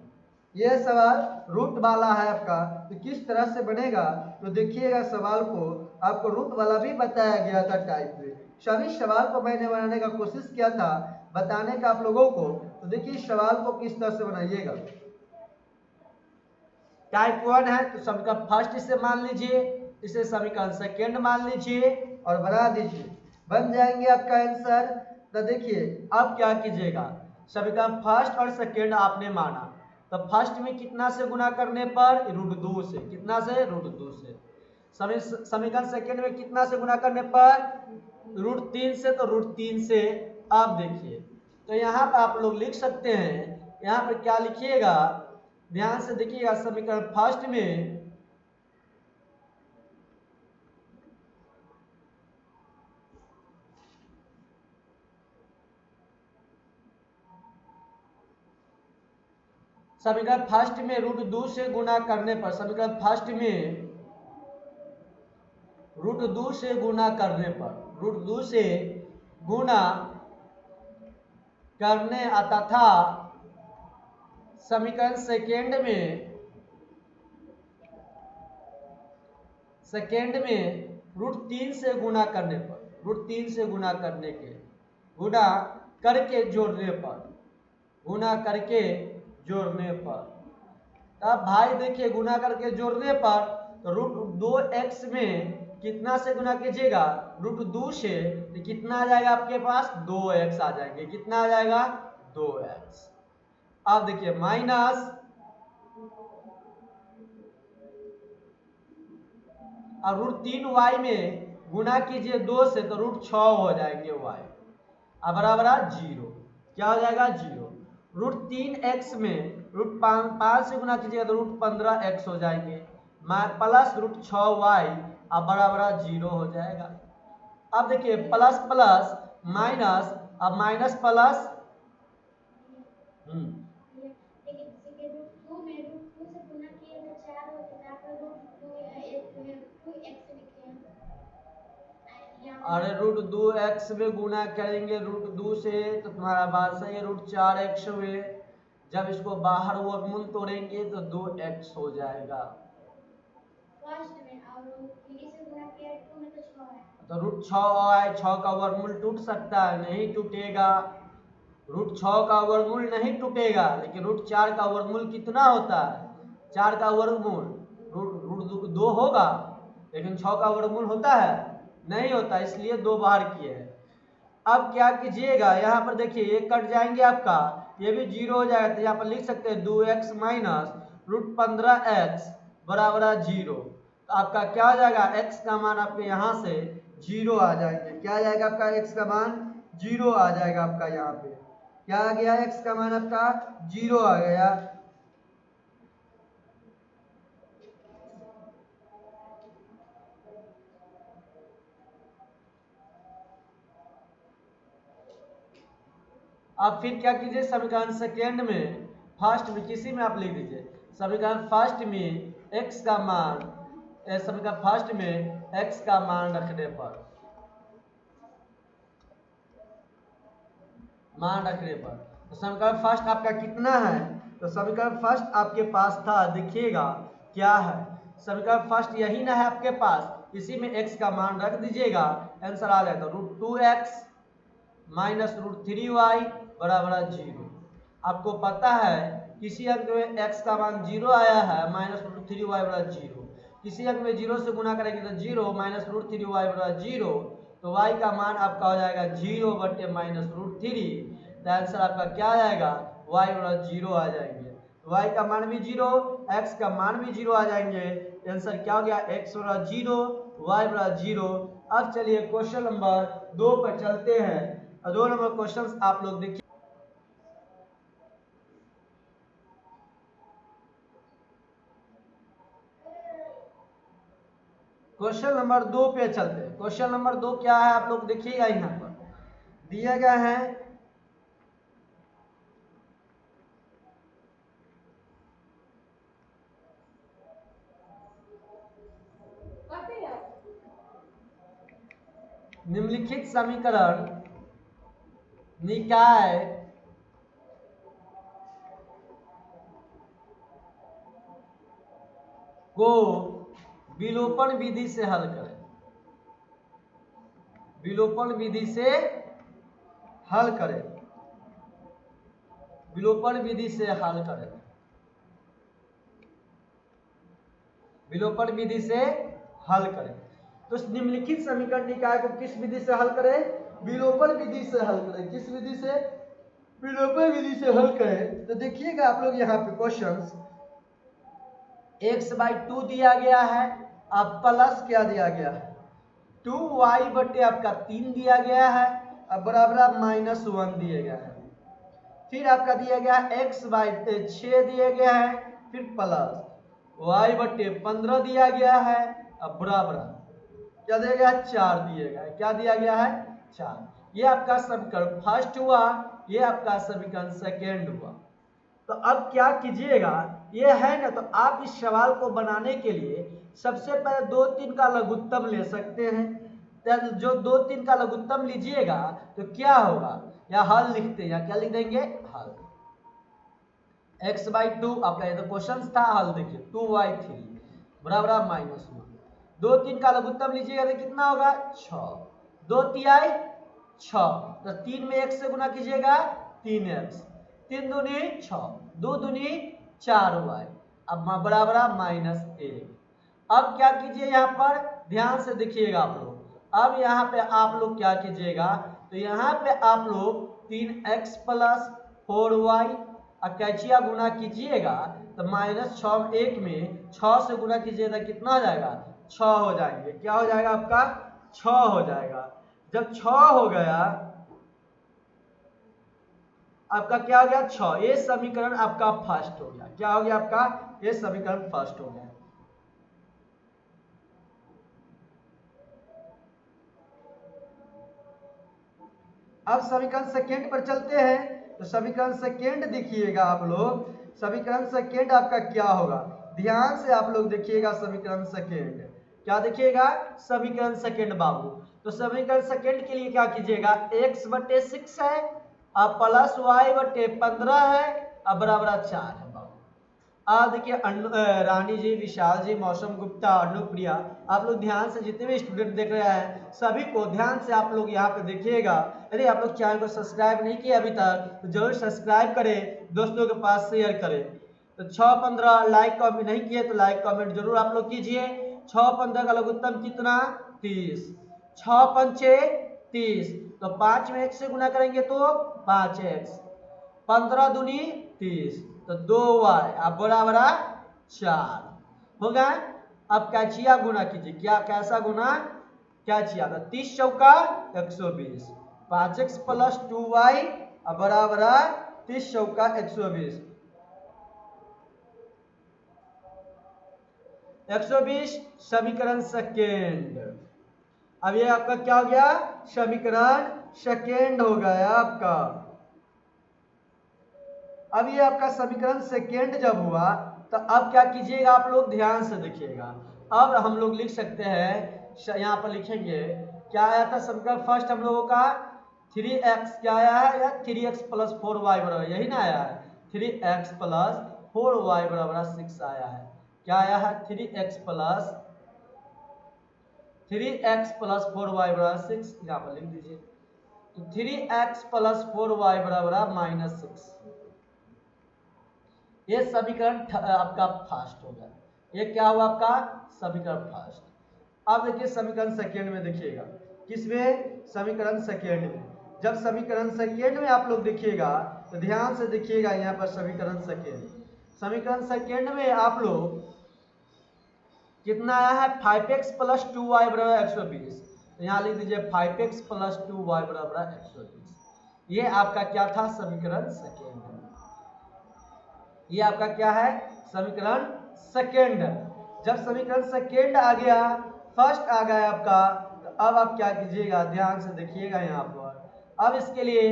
ये सवाल रूट वाला है आपका, तो किस तरह से बनेगा, तो देखिएगा सवाल को आपको रूट वाला भी बताया गया था टाइप में। सभी सवाल को मैंने बनाने का कोशिश किया था बताने का आप लोगों को। तो देखिए सवाल को किस तरह से बनाइएगा। टाइप 1 है तो समीकरण फर्स्ट इसे मान लीजिए, इसे समीकरण सेकेंड मान लीजिए और बना दीजिए, बन जाएंगे आपका आंसर। तो देखिए अब क्या कीजिएगा, समीकरण फर्स्ट और सेकेंड आपने माना, तो फर्स्ट में कितना से गुना करने पर, √2 से, कितना से, √2 से। समीकरण सेकेंड में कितना से गुना करने पर, √3 से, तो √3 से। आप देखिए तो यहाँ पर आप लोग लिख सकते हैं, यहाँ पर क्या लिखिएगा, ध्यान से देखिएगा, समीकरण फर्स्ट में समीकरण फर्स्ट में √2 से गुना करने पर, समीकरण फर्स्ट में √2 से गुना करने पर, √2 से गुना करने आता था। समीकरण सेकेंड में √3 से गुना करने पर, √3 से गुना करने के, गुना करके जोड़ने पर, गुना करके जोड़ने पर, तब भाई देखिए गुना करके जोड़ने पर, तो √2x में कितना से गुना कीजिएगा, √2 से, तो कितना आ जाएगा आपके पास, 2x आ जाएंगे, कितना आ जाएगा, 2x। अब देखिए माइनस, और √3y में गुना कीजिए 2 से, तो √6 हो जाएंगे y, अब बराबर 0, क्या हो जाएगा, 0। √3x में √5 से गुना कीजिएगा तो √15x हो जाएंगे, प्लस √6y, अब बराबर 0 हो जाएगा। अब देखिए प्लस प्लस माइनस, अब माइनस प्लस, अरे √2x में गुना करेंगे √2 से, तो तुम्हारा बात सही है, √4x हुए, जब इसको बाहर वर्गमूल तोड़ेंगे तो 2x हो जाएगा। फर्स्ट में और 3 से गुना किया 2 में तो 6 है, तो √6 आए, 6 का वर्गमूल टूट सकता है, नहीं टूटेगा, √6 का वर्गमूल नहीं टूटेगा, लेकिन √4 का वर्गमूल कितना होता है, 4 का वर्गमूल √2 होगा, लेकिन 6 का वर्गमूल होता है, नहीं होता, इसलिए 2 बाहर किए हैं। अब क्या कीजिएगा, यहाँ पर देखिए ये कट जाएंगे आपका, ये भी 0 हो जाएगा, तो यहाँ पर लिख सकते हैं 2x माइनस √15x बराबर 0। तो आपका क्या हो जाएगा, x का मान आपके यहाँ से 0 आ जाएंगे, क्या आ जाएगा आपका, x का मान 0 आ जाएगा आपका, यहाँ पे क्या आ गया, x का मान आपका 0 आ गया। अब फिर क्या कीजिए, समीकरण सेकेंड में, फर्स्ट में, किसी में आप लिख दीजिए, समीकरण फर्स्ट में x का मान, समीकरण फर्स्ट में x का मान रखने पर, तो समीकरण फर्स्ट आपका कितना है, तो समीकरण फर्स्ट आपके पास था, देखिएगा क्या है, समीकरण फर्स्ट यही ना है आपके पास, इसी में x का मान रख दीजिएगा, आंसर आ जाएगा √2x माइनस √3y बराबर 0। आपको पता है किसी अंक में x का मान 0 आया है, माइनस √3y बराबर 0, किसी अंक में 0 से गुना करेंगे तो 0 माइनस √3y बराबर 0, तो y का मान आपका हो जाएगा 0 बटे माइनस √3, तो आंसर आपका क्या आ जाएगा, y बराबर 0 आ जाएंगे, y का मान भी 0, x का मान भी 0 आ जाएंगे, आंसर क्या हो गया, x बराबर 0, y बराबर 0। अब चलिए क्वेश्चन नंबर 2 पर चलते हैं, 2 नंबर क्वेश्चन आप लोग देखिए, क्वेश्चन नंबर 2 पे चलते हैं। क्वेश्चन नंबर 2 क्या है आप लोग देखिएगा, यहाँ पर दिए गए हैं, निम्नलिखित समीकरण निकाय को विलोपन विधि से हल करें, विलोपन विधि से हल करें, विलोपन विधि से हल करें, विलोपन विधि से हल करें। तो निम्नलिखित समीकरण निकाय को किस विधि से हल करें? विलोपन विधि से हल करें। किस विधि से? विलोपन विधि से हल करें। तो देखिएगा आप लोग यहाँ पे क्वेश्चंस x/2 दिया गया है, अब प्लस क्या दिया गया है 2y बटे आपका 3 दिया गया है, अब बराबर -1 दिया गया है। फिर आपका दिया गया x/6 दिया गया है, फिर प्लस y बटे 15 दिया गया है, अब बराबर क्या दिया गया है 4 दिया गया है। क्या दिया गया है 4। ये आपका समीकरण फर्स्ट हुआ, ये आपका समीकरण सेकेंड हुआ। तो अब क्या कीजिएगा, ये है ना, तो आप इस सवाल को बनाने के लिए सबसे पहले 2-3 का लघुत्तम ले सकते हैं। जो 2-3 का लघुत्तम लीजिएगा तो क्या होगा, या हल लिखते हैं, या क्या लिख देंगे हल। x/2 आपका ये तो क्वेश्चन था, हल देखिए 2y3 बराबर -1। 2-3 का लघुत्तम लीजिएगा तो कितना होगा 6, 2 तिहाई 6, तो 3 में 1 से गुना कीजिएगा 3x, 3 दूनी 6, 2 दूनी 4y, अब बराबर -1। अब क्या कीजिए, यहाँ पर ध्यान से देखिएगा आप लोग। अब यहाँ पे आप लोग क्या कीजिएगा, तो यहाँ पे आप लोग 3x + 4y कैचिया गुना कीजिएगा तो -6 1 में 6 से गुना कीजिएगा कितना हो जाएगा 6 हो जाएंगे। क्या हो जाएगा आपका 6 हो जाएगा। जब 6 हो गया आपका क्या हो गया 6, ये समीकरण आपका फर्स्ट हो गया। क्या हो गया आपका, ये समीकरण फर्स्ट हो गया। अब समीकरण सेकेंड पर चलते हैं। तो समीकरण सेकेंड देखिएगा आप लोग, समीकरण सेकेंड आपका क्या होगा, ध्यान से आप लोग देखिएगा। समीकरण सेकेंड क्या देखिएगा, समीकरण सेकेंड बाबू। तो समीकरण सेकेंड के लिए क्या कीजिएगा, x/6 है, अब प्लस y/15 है, अब बराबर 4 है बाबू। अब देखिए रानी जी, विशाल जी, मौसम गुप्ता, अनुप्रिया, आप लोग ध्यान से, जितने भी स्टूडेंट देख रहे हैं सभी को ध्यान से आप लोग यहाँ पे देखिएगा। यदि आप लोग चैनल को सब्सक्राइब नहीं किए अभी तक तो जरूर सब्सक्राइब करें, दोस्तों के पास शेयर करें। तो 6-15 लाइक कमेंट नहीं किए तो लाइक कमेंट जरूर आप लोग कीजिए। 6-15 का लघुत्तम कितना 30, 6×5 = 30, तो 5 में 1 से गुना करेंगे तो 5x, 15 दूनी 30, तो 2y, अब बराबर 4 होगा। अब कैचिया गुना कीजिए, क्या कैसा गुना कैचिया, तो 30 चौका 120, 5x + 2y अब बराबर 30 चौका 120, 120 समीकरण सेकेंड। अब ये आपका क्या हो गया, समीकरण सेकेंड हो गया आपका। अब ये आपका समीकरण सेकेंड जब हुआ तो अब क्या कीजिएगा, आप लोग ध्यान से देखिएगा। अब हम लोग लिख सकते हैं, यहाँ पर लिखेंगे क्या आया था समीकरण फर्स्ट हम लोगों का 3x, क्या आया है या 3x + 4y बराबर, यही ना आया है 3x + 4y बराबर 6 आया है। क्या आया है 3x + 4y बराबर 6, यहाँ पर लिख दीजिए। तो 3x + 4y बराबर -6, ये समीकरण आपका फर्स्ट हो गया। ये क्या हुआ आपका समीकरण फर्स्ट। अब देखिए समीकरण सेकेंड में देखिएगा, किसमें, समीकरण सेकेंड में। जब समीकरण सेकेंड में आप लोग देखिएगा तो ध्यान से देखिएगा, यहाँ पर समीकरण सेकेंड, समीकरण सेकेंड में आप लोग कितना आया है 5x + 2y बराबर 120, तो यहाँ लिख दीजिए 5x + 2y बराबर 120। ये आपका क्या था समीकरण सेकेंड, ये आपका क्या है समीकरण सेकेंड। जब समीकरण सेकेंड आ गया, फर्स्ट आ गया आपका, तो अब आप क्या कीजिएगा, ध्यान से देखिएगा यहाँ पर। अब इसके लिए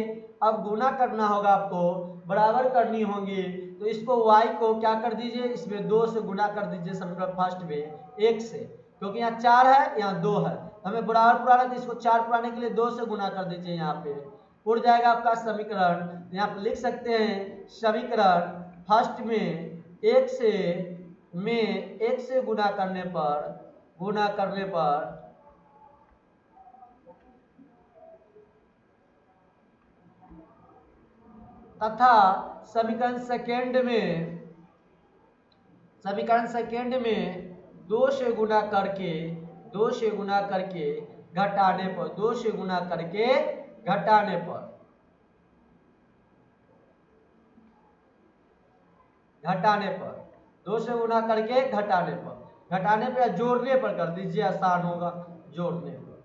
अब गुना करना होगा आपको, बराबर करनी होगी। तो इसको y को क्या कर दीजिए, इसमें 2 से गुना कर दीजिए समीकरण फर्स्ट में 1 से, क्योंकि यहाँ 4 है यहाँ 2 है, हमें बराबर पुराना, तो इसको 4 पुराने के लिए 2 से गुना कर दीजिए। यहाँ पे उड़ जाएगा आपका समीकरण। यहाँ पे लिख सकते हैं समीकरण फर्स्ट में 1 से में 1 से गुना करने पर तथा समीकरण सेकेंड में 2 से गुना करके घटाने पर 2 से गुना करके घटाने पर या जोड़ने पर कर दीजिए, आसान होगा जोड़ने पर।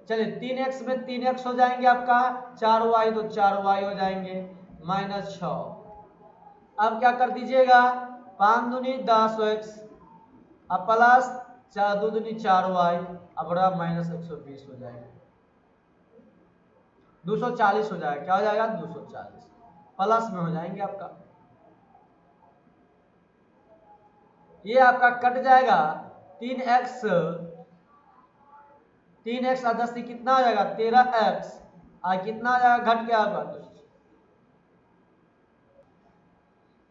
चलिए 3x में 3x हो जाएंगे आपका, 4y तो 4y हो जाएंगे -6। अब क्या कर दीजिएगा, 5 दूनी 10x अब प्लस 4 दूनी 4y अब बड़ा -120 हो जाएगा, 240 हो जाएगा। क्या हो जाएगा 240 प्लस में हो जाएंगे आपका। ये आपका कट जाएगा 3x और 10 से कितना आ जाएगा 13x और कितना आ जाएगा घट गया आपका।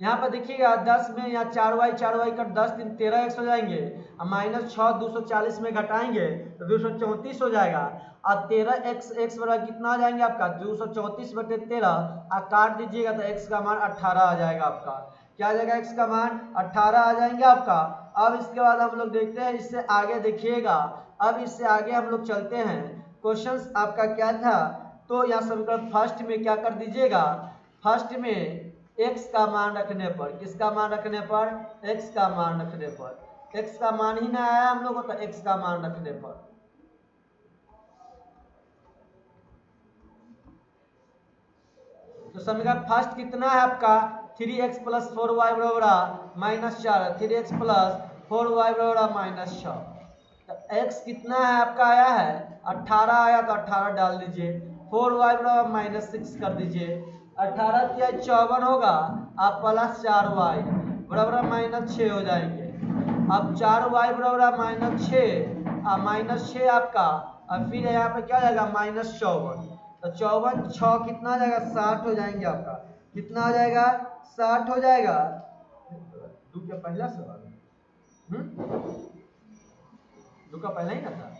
यहाँ पर देखिएगा 10 में यहाँ 4y कट 10 3 13x हो जाएंगे और -6 240 में घटाएंगे तो 234 हो जाएगा और 13x बराबर कितना आ जाएंगे आपका 234 बटे 13 और काट दीजिएगा तो x का मान 18 आ जाएगा आपका। क्या आ जाएगा x का मान 18 आ जाएंगे आपका। अब इसके बाद हम लोग देखते हैं इससे आगे देखिएगा। अब इससे आगे हम लोग चलते हैं। क्वेश्चन आपका क्या था, तो यहाँ समीकरण फर्स्ट में क्या कर दीजिएगा, फर्स्ट में x का मान रखने पर, किसका मान रखने पर x का मान रखने पर, x का मान ही ना आया हम लोग को तो x का मान रखने पर तो समीकरण फर्स्ट कितना है आपका 3x + 4y बराबर -4, 3x + 4y बराबर -6। तो x कितना है आपका आया है 18 आया तो 18 डाल दीजिए, 4y बराबर -6 कर दीजिए, 18 किया 54 होगा अब प्लस 4y बराबर -6 हो जाएंगे। अब 4y बराबर -6 और -6 आपका और फिर यहाँ पे क्या जाएगा -54 तो 54 6 कितना आ जाएगा 60 हो जाएंगे आपका। कितना आ जाएगा 60 हो जाएगा। दू का पहला सवाल दू का पहला ही ना था,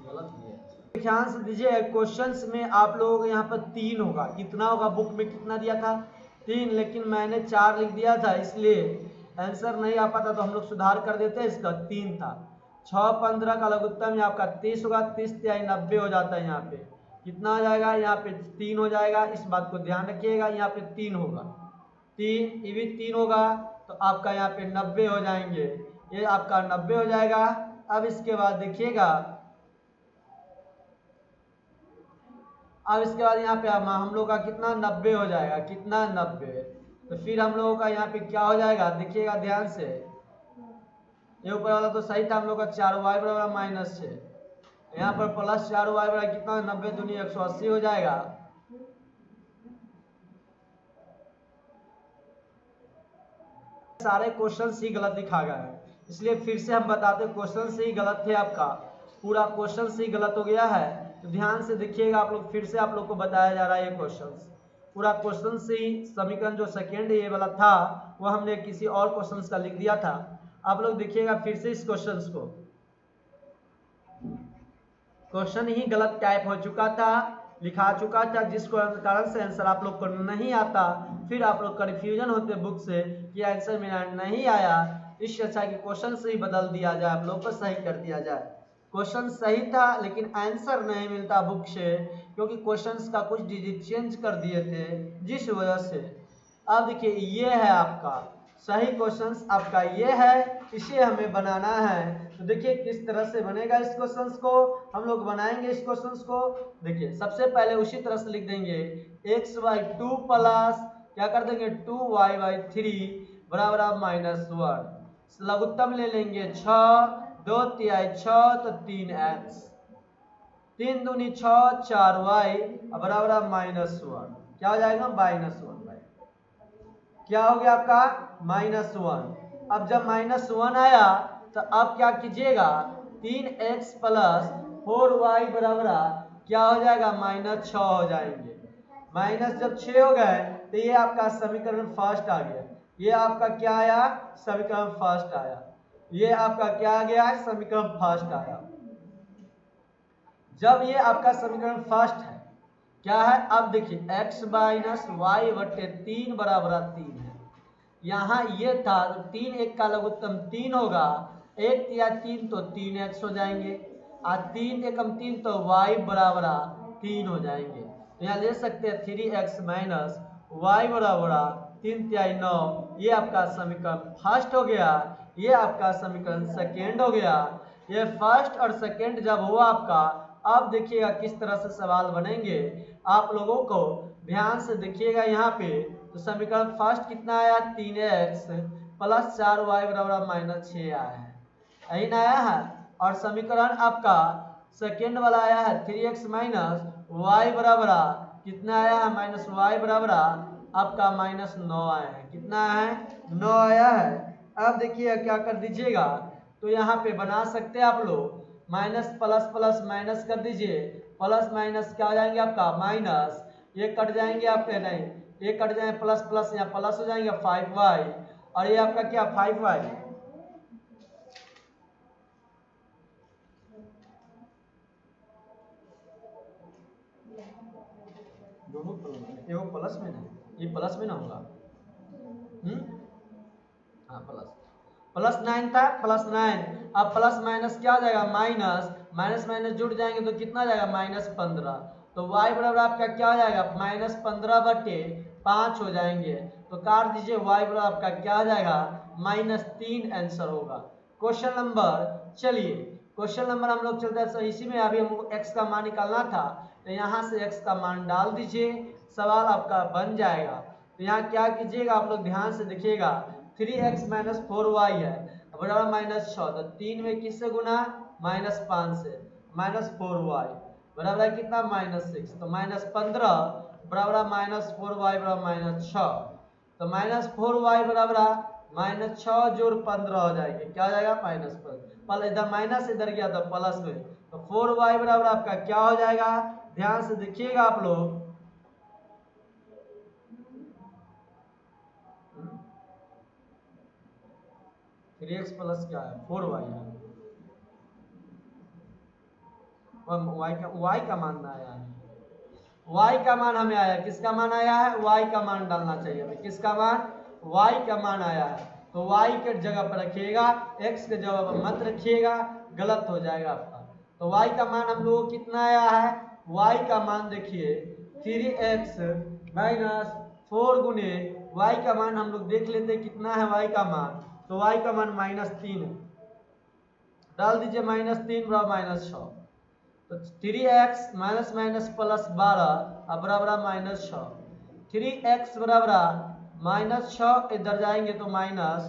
गलत हो गया। ध्यान से दीजिए क्वेश्चंस में आप लोगों को यहाँ पर 3 होगा, कितना होगा बुक में कितना दिया था 3, लेकिन मैंने 4 लिख दिया था इसलिए आंसर नहीं आ पाता तो हम लोग सुधार कर देते, इसका 3 था। 6 15 का लघुत्तम आपका 30 होगा, 30 × 90 हो जाता है। यहाँ पे कितना आ जाएगा, यहाँ पे 3 हो जाएगा, इस बात को ध्यान रखिएगा। यहाँ पे 3 होगा, 3 ये भी 3 होगा तो आपका यहाँ पे 90 हो जाएंगे, ये आपका 90 हो जाएगा। अब इसके बाद देखिएगा, अब इसके बाद यहाँ पे हम लोग का कितना 90 हो जाएगा, कितना 90 तो फिर हम लोगों का यहाँ पे क्या हो जाएगा देखिएगा ध्यान से, ये ऊपर वाला तो सही था हम लोग का 4y बराबर -6, यहाँ पर प्लस 4y बराबर कितना 90 दूनी 180 हो जाएगा। सारे क्वेश्चन ही गलत लिखा गया है, इसलिए फिर से हम बताते क्वेश्चन से ही गलत थे, आपका पूरा क्वेश्चन से ही गलत हो गया है। तो ध्यान से देखिएगा आप लोग, फिर से आप लोग को बताया जा रहा है ये क्वेश्चन पूरा क्वेश्चन से ही। समीकरण जो सेकेंड ये वाला था वो हमने किसी और क्वेश्चन का लिख दिया था। आप लोग देखिएगा फिर से इस क्वेश्चन को, क्वेश्चन ही गलत टाइप हो चुका था, लिखा चुका था, जिस कारण से आंसर आप लोग को नहीं आता, फिर आप लोग कन्फ्यूजन होते बुक से कि आंसर मेरा नहीं आया। इससे अच्छा कि क्वेश्चन से ही बदल दिया जाए, आप लोग को सही कर दिया जाए। क्वेश्चन सही था लेकिन आंसर नहीं मिलता बुक से, क्योंकि क्वेश्चंस का कुछ डिजिट चेंज कर दिए थे जिस वजह से। अब देखिए ये है आपका सही क्वेश्चंस, आपका ये है, इसे हमें बनाना है। तो देखिए किस तरह से बनेगा इस क्वेश्चंस को हम लोग बनाएंगे। इस क्वेश्चंस को देखिए सबसे पहले उसी तरह से लिख देंगे x/2 प्लस क्या कर देंगे 2y/3 बराबर -1, लघुत्तम ले लेंगे 6 2 तिहाई 6 तो 3x, 3 दूनी 6 4y बराबर -1, क्या हो जाएगा -1 भाई, क्या हो गया आपका -1। अब जब -1 आया तो अब क्या कीजिएगा 3x + 4y बराबर क्या हो जाएगा -6 हो जाएंगे। माइनस जब 6 हो गए तो ये आपका समीकरण फर्स्ट आ गया। ये आपका क्या आया? समीकरण फर्स्ट आया। ये आपका क्या आ गया? समीकरण फर्स्ट आया। जब ये आपका समीकरण फर्स्ट है, क्या है? अब देखिए x माइनस वाई बटे 3 बराबर 3 है। यहाँ ये था तो 3 एक का लघुत्तम 3 होगा, 1 या 3 तो 3x हो जाएंगे, और 3 एकम 3 तो y बराबर 3 हो जाएंगे। तो यहाँ ले सकते हैं 3x माइनस वाई बराबर 3 तिहाई 9। ये आपका समीकरण फर्स्ट हो गया। ये आपका समीकरण सेकेंड हो गया। ये फर्स्ट और सेकेंड जब हुआ आपका, अब देखिएगा किस तरह से सवाल बनेंगे। आप लोगों को ध्यान से देखिएगा यहाँ पे। तो समीकरण फर्स्ट कितना आया? 3x प्लस 4y बराबर माइनस 6 आया है, यही ना आया है। और समीकरण आपका सेकेंड वाला आया है 3x माइनस वाई बराबर कितना आया है? माइनस वाई बराबर आपका माइनस 9 आया है। कितना है? 9 आया है। अब देखिए क्या कर दीजिएगा, तो यहाँ पे बना सकते हैं आप लोग, माइनस प्लस प्लस माइनस कर दीजिए, प्लस माइनस क्या हो जाएंगे आपका? माइनस, ये कट जाएंगे आपके, नहीं ये कट जाएंगे, प्लस प्लस यहाँ प्लस हो जाएंगे 5y, और ये आपका क्या 5y, दोनों ये वो प्लस में नहीं, ये प्लस में ना होगा। हाँ प्लस, प्लस 9 था, प्लस 9। अब प्लस माइनस क्या हो जाएगा? माइनस, माइनस माइनस जुड़ जाएंगे तो कितना जाएगा? माइनस 15। तो y बराबर आपका क्या हो जाएगा? माइनस 15 बटे 5 हो जाएंगे। तो काट दीजिए, y बराबर आपका क्या हो जाएगा? माइनस 3 आंसर होगा। क्वेश्चन नंबर, चलिए क्वेश्चन नंबर हम लोग चलते हैं। इसी में अभी हमको x का मान निकालना था, तो यहाँ से x का मान डाल दीजिए, सवाल आपका बन जाएगा। तो यहाँ क्या कीजिएगा आप लोग ध्यान से देखिएगा, 3x माइनस 4y है बराबर माइनस 6, तो 3 में किससे गुना? माइनस 5 से, माइनस 4y बराबर कितना? माइनस 6। तो माइनस 15 बराबर माइनस 4y बराबर माइनस 6। तो माइनस 4y बराबर माइनस 6 जोड़ 15 हो जाएगी, क्या हो जाएगा? माइनस 15। इधर माइनस इधर गया तो प्लस में, तो 4y बराबर आपका क्या हो जाएगा? ध्यान से देखिएगा आप लोग, 3x प्लस क्या है? 4y है। y का मान आया है, y का मान हमें आया, किसका मान आया है? y का मान डालना चाहिए हमें। किसका मान? y का मान आया है। तो y के जगह पर रखिएगा, x के जगह पर मत रखिएगा, गलत हो जाएगा आपका। तो y का मान हम लोग कितना आया है? y का मान देखिए 3x माइनस 4 गुने y का मान हम लोग देख लेते कितना है y का मान। तो y का मान माइनस 3 है, डाल दीजिए माइनस 3 बराबर माइनस 6। तो 3x माइनस माइनस प्लस 12 बराबर माइनस 6, 3x बराबर माइनस 6, इधर जाएंगे तो माइनस,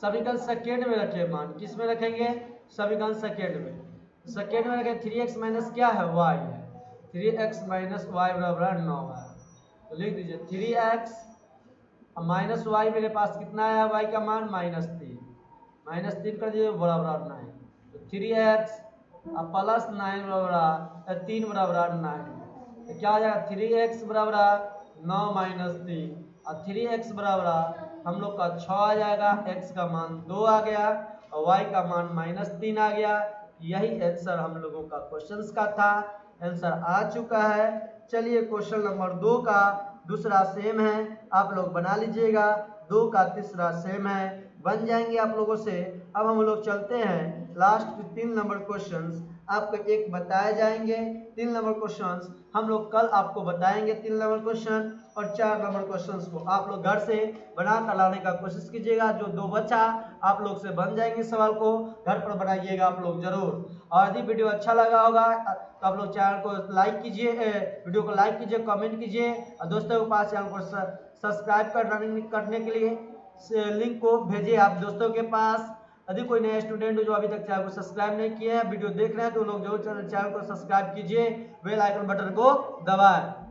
समीकरण सेकेंड में रखे मान, किस में रखेंगे? समीकरण सेकेंड में। सेकेंड में रखे 3x माइनस क्या है? y है, 3x माइनस वाई बराबर 9 है। तो लिख दीजिए 3x माइनस वाई, मेरे पास कितना आया वाई का मान? माइनस 3, माइनस 3 कर दीजिए बराबर 9। तो 3x प्लस 9 बराबर 3 बराबर 9, तो क्या हो जाएगा? 3x बराबर 9 माइनस 3, और 3x बराबर हम लोग का 6 आ जाएगा, x का मान 2 आ गया और y का मान माइनस 3 आ गया। यही आंसर हम लोगों का क्वेश्चन का था, आंसर आ चुका है। चलिए क्वेश्चन नंबर 2 का दूसरा सेम है, आप लोग बना लीजिएगा। 2 का तीसरा सेम है, बन जाएंगे आप लोगों से। अब हम लोग चलते हैं लास्ट 3 नंबर क्वेश्चंस आपको एक बताए जाएंगे। 3 नंबर क्वेश्चंस हम लोग कल आपको बताएंगे। 3 नंबर क्वेश्चन और 4 नंबर क्वेश्चंस को आप लोग घर से बना कर लाने का कोशिश कीजिएगा। जो 2 बचा आप लोग से बन जाएंगे, सवाल को घर पर बनाइएगा आप लोग जरूर। और यदि वीडियो अच्छा लगा होगा तो आप लोग चैनल को लाइक कीजिए, वीडियो को लाइक कीजिए, कमेंट कीजिए, और दोस्तों के पास चैनल को सब्सक्राइब करने के लिए लिंक को भेजिए आप दोस्तों के पास। यदि कोई नया स्टूडेंट जो अभी तक चैनल को सब्सक्राइब नहीं किए हैं, वीडियो देख रहे हैं, तो लोग जरूर चैनल को सब्सक्राइब कीजिए, बेल आइकन बटन को दबाएं।